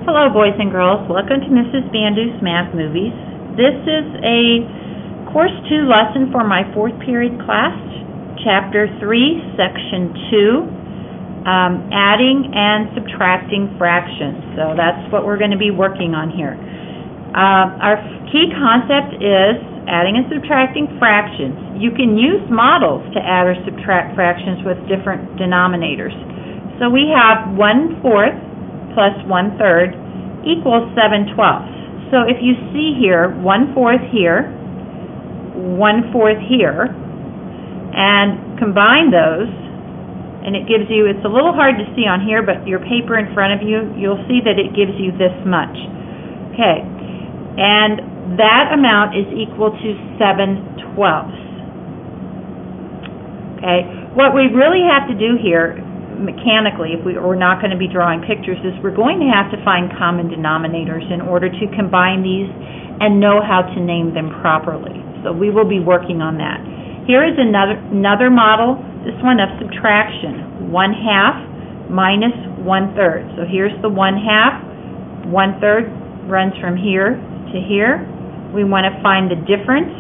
Hello, boys and girls. Welcome to Mrs. Bandu's Math Movies. This is a Course 2 lesson for my 4th period class, Chapter 3, Section 2, Adding and Subtracting Fractions. So that's what we're going to be working on here. Our key concept is adding and subtracting fractions. You can use models to add or subtract fractions with different denominators. So we have 1/4 plus 1/3 equals 7/12. So if you see here, 1/4 here, 1/4 here, and combine those, and it gives you, it's a little hard to see on here, but your paper in front of you, you'll see that it gives you this much. Okay, and that amount is equal to 7/12. Okay, what we really have to do here mechanically, if we're not going to be drawing pictures, is we're going to have to find common denominators in order to combine these and know how to name them properly. So we will be working on that. Here is another model, this one of subtraction, 1/2 minus 1/3. So here's the 1/2, 1/3 runs from here to here. We want to find the difference.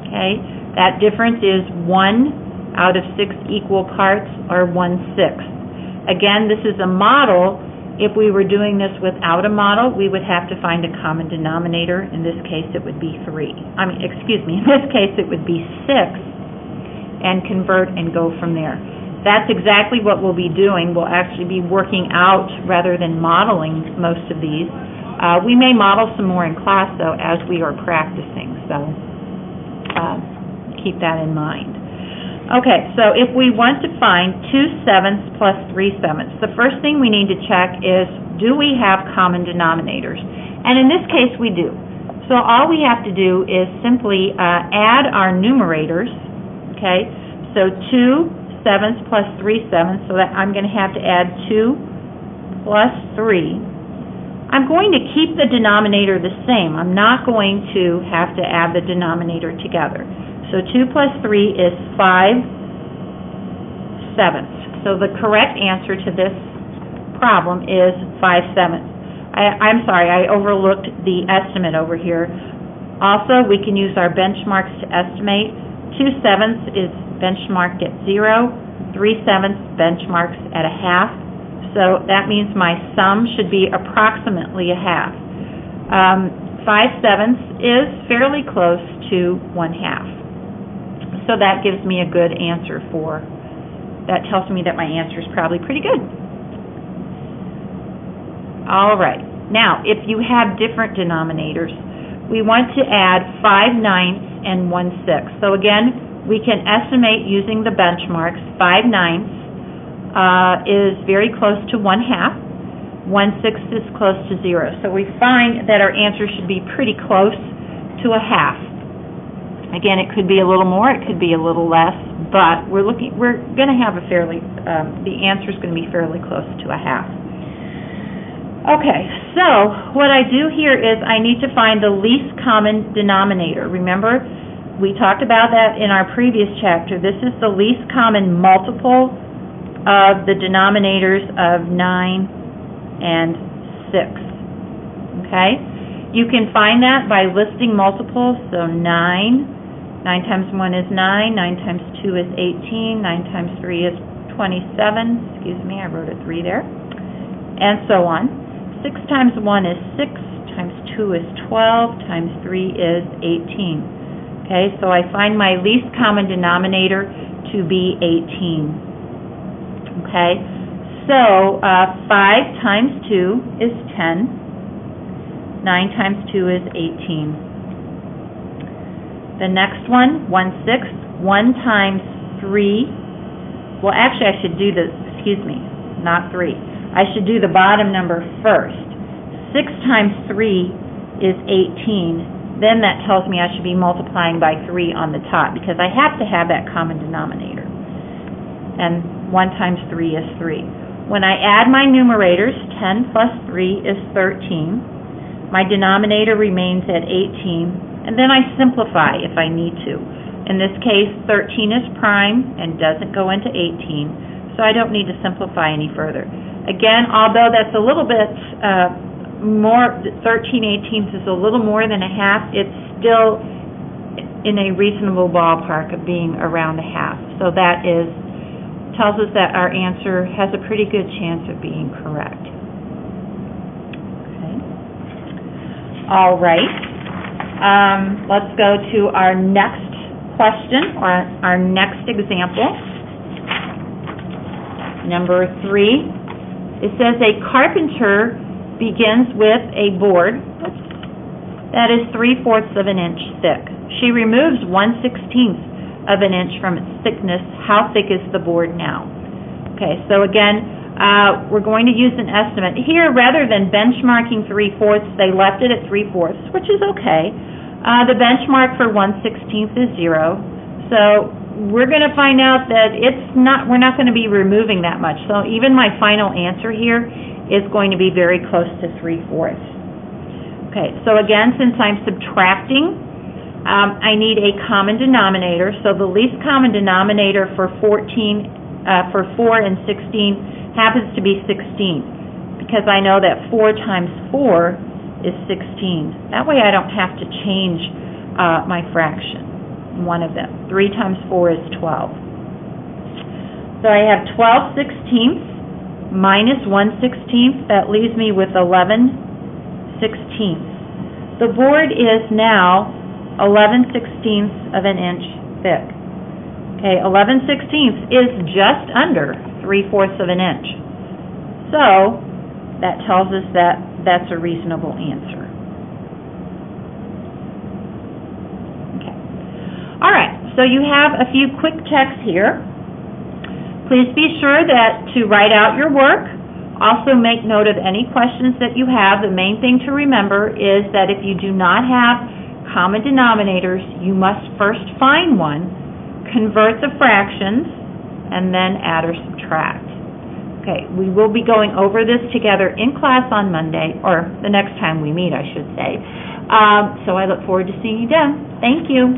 Okay, that difference is 1 out of 6 equal parts, or 1/6. Again, this is a model. If we were doing this without a model, we would have to find a common denominator. In this case, it would be 3. In this case, it would be 6, and convert and go from there. That's exactly what we'll be doing. We'll actually be working out rather than modeling most of these. We may model some more in class, though, as we are practicing, so keep that in mind. Okay, so if we want to find 2/7 plus 3/7, the first thing we need to check is, do we have common denominators? And in this case, we do. So all we have to do is simply add our numerators. Okay, so 2/7 plus 3/7, so that I'm going to have to add 2 plus 3. I'm going to keep the denominator the same. I'm not going to have to add the denominator together. So 2 plus 3 is 5/7. So the correct answer to this problem is 5/7. I'm sorry, I overlooked the estimate over here. Also, we can use our benchmarks to estimate. 2/7 is benchmarked at 0, 3/7 benchmarks at 1/2. So that means my sum should be approximately 1/2. 5/7 is fairly close to 1/2. So that gives me a good answer that tells me that my answer is probably pretty good. All right. Now, if you have different denominators, we want to add 5/9 and 1/6. So again, we can estimate using the benchmarks. 5/9 is very close to 1/2. 1/6 is close to 0. So we find that our answer should be pretty close to 1/2. Again, it could be a little more, it could be a little less, but we're going to have a fairly, the answer is going to be fairly close to 1/2. Okay, so what I do here is I need to find the least common denominator. Remember, we talked about that in our previous chapter. This is the least common multiple of the denominators of 9 and 6. Okay? You can find that by listing multiples. So 9 times 1 is 9, 9 times 2 is 18, 9 times 3 is 27, excuse me, I wrote a 3 there, and so on. 6 times 1 is 6, times 2 is 12, times 3 is 18. Okay, so I find my least common denominator to be 18. Okay, so 5 times 2 is 10, 9 times 2 is 18. The next one, 1/6, 1 times 3, well actually I should do the, not 3. I should do the bottom number first. 6 times 3 is 18. Then that tells me I should be multiplying by 3 on the top because I have to have that common denominator. And 1 times 3 is 3. When I add my numerators, 10 plus 3 is 13. My denominator remains at 18. And then I simplify if I need to. In this case, 13 is prime and doesn't go into 18, so I don't need to simplify any further. Again, although that's a little bit more, 13/18 is a little more than a half, it's still in a reasonable ballpark of being around a half. So that tells us that our answer has a pretty good chance of being correct. Okay. All right. Let's go to our next question, or our next example. Number 3. It says a carpenter begins with a board that is 3/4 of an inch thick. She removes 1/16 of an inch from its thickness. How thick is the board now? Okay, so again, we're going to use an estimate. Here, rather than benchmarking 3/4, they left it at 3/4, which is okay. The benchmark for 1/16 is 0. So we're going to find out that we're not going to be removing that much. So even my final answer here is going to be very close to 3/4. Okay, so again, since I'm subtracting, I need a common denominator. So the least common denominator for 4 and 16 happens to be 16, because I know that 4 times 4 is 16. That way I don't have to change my fraction, one of them. 3 times 4 is 12. So I have 12/16 minus 1/16. That leaves me with 11/16. The board is now 11/16 of an inch thick. Okay, 11/16 is just under 3/4 of an inch. So that tells us that that's a reasonable answer. Okay. All right, so you have a few quick checks here. Please be sure to write out your work. Also make note of any questions that you have. The main thing to remember is that if you do not have common denominators, you must first find one, convert the fractions, and then add or subtract. Okay, we will be going over this together in class on Monday, or the next time we meet, I should say. So I look forward to seeing you then. Thank you.